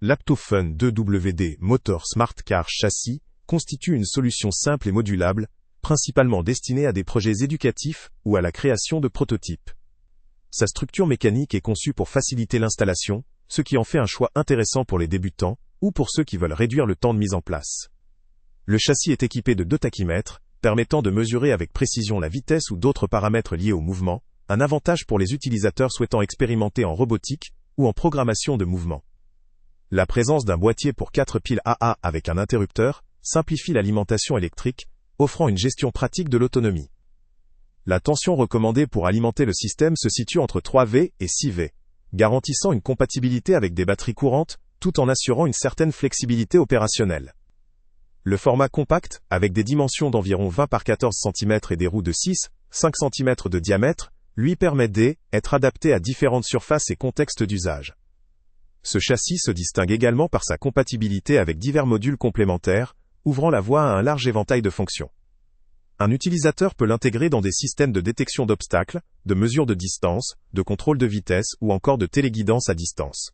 L'Aptophun 2WD Motor Smart Car Chassis constitue une solution simple et modulable, principalement destinée à des projets éducatifs ou à la création de prototypes. Sa structure mécanique est conçue pour faciliter l'installation, ce qui en fait un choix intéressant pour les débutants ou pour ceux qui veulent réduire le temps de mise en place. Le châssis est équipé de 2 tachymètres, permettant de mesurer avec précision la vitesse ou d'autres paramètres liés au mouvement, un avantage pour les utilisateurs souhaitant expérimenter en robotique ou en programmation de mouvement. La présence d'un boîtier pour 4 piles AA avec un interrupteur simplifie l'alimentation électrique, offrant une gestion pratique de l'autonomie. La tension recommandée pour alimenter le système se situe entre 3V et 6V, garantissant une compatibilité avec des batteries courantes, tout en assurant une certaine flexibilité opérationnelle. Le format compact, avec des dimensions d'environ 20 par 14 cm et des roues de 6-5 cm de diamètre, lui permet d'être adapté à différentes surfaces et contextes d'usage. Ce châssis se distingue également par sa compatibilité avec divers modules complémentaires, ouvrant la voie à un large éventail de fonctions. Un utilisateur peut l'intégrer dans des systèmes de détection d'obstacles, de mesure de distance, de contrôle de vitesse ou encore de téléguidance à distance.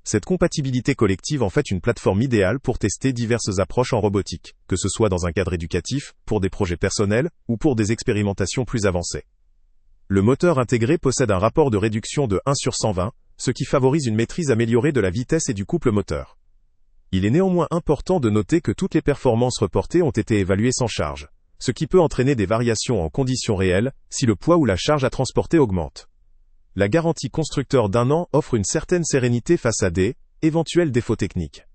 Cette compatibilité collective en fait une plateforme idéale pour tester diverses approches en robotique, que ce soit dans un cadre éducatif, pour des projets personnels ou pour des expérimentations plus avancées. Le moteur intégré possède un rapport de réduction de 1/120, ce qui favorise une maîtrise améliorée de la vitesse et du couple moteur. Il est néanmoins important de noter que toutes les performances reportées ont été évaluées sans charge, ce qui peut entraîner des variations en conditions réelles si le poids ou la charge à transporter augmente. La garantie constructeur d'1 an offre une certaine sérénité face à des éventuels défauts techniques.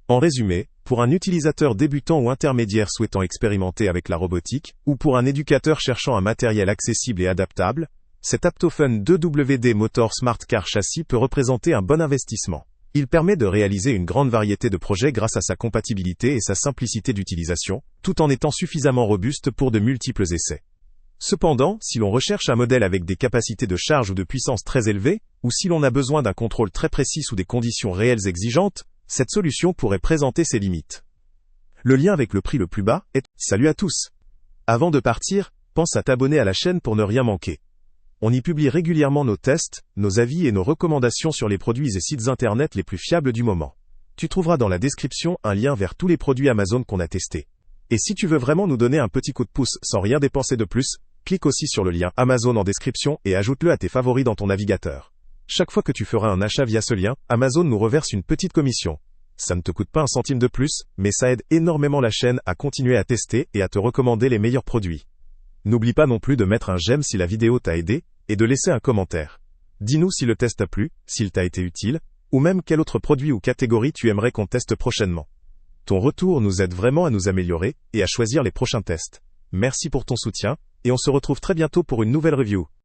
En résumé, pour un utilisateur débutant ou intermédiaire souhaitant expérimenter avec la robotique, ou pour un éducateur cherchant un matériel accessible et adaptable, cet Aptophun 2WD Motor Smart Car Chassis peut représenter un bon investissement. Il permet de réaliser une grande variété de projets grâce à sa compatibilité et sa simplicité d'utilisation, tout en étant suffisamment robuste pour de multiples essais. Cependant, si l'on recherche un modèle avec des capacités de charge ou de puissance très élevées, ou si l'on a besoin d'un contrôle très précis sous des conditions réelles exigeantes, cette solution pourrait présenter ses limites. Le lien avec le prix le plus bas est « Salut à tous !» Avant de partir, pense à t'abonner à la chaîne pour ne rien manquer. On y publie régulièrement nos tests, nos avis et nos recommandations sur les produits et sites internet les plus fiables du moment. Tu trouveras dans la description un lien vers tous les produits Amazon qu'on a testés. Et si tu veux vraiment nous donner un petit coup de pouce sans rien dépenser de plus, clique aussi sur le lien Amazon en description et ajoute-le à tes favoris dans ton navigateur. Chaque fois que tu feras un achat via ce lien, Amazon nous reverse une petite commission. Ça ne te coûte pas un centime de plus, mais ça aide énormément la chaîne à continuer à tester et à te recommander les meilleurs produits. N'oublie pas non plus de mettre un j'aime si la vidéo t'a aidé, et de laisser un commentaire. Dis-nous si le test t'a plu, s'il t'a été utile, ou même quel autre produit ou catégorie tu aimerais qu'on teste prochainement. Ton retour nous aide vraiment à nous améliorer et à choisir les prochains tests. Merci pour ton soutien, et on se retrouve très bientôt pour une nouvelle review.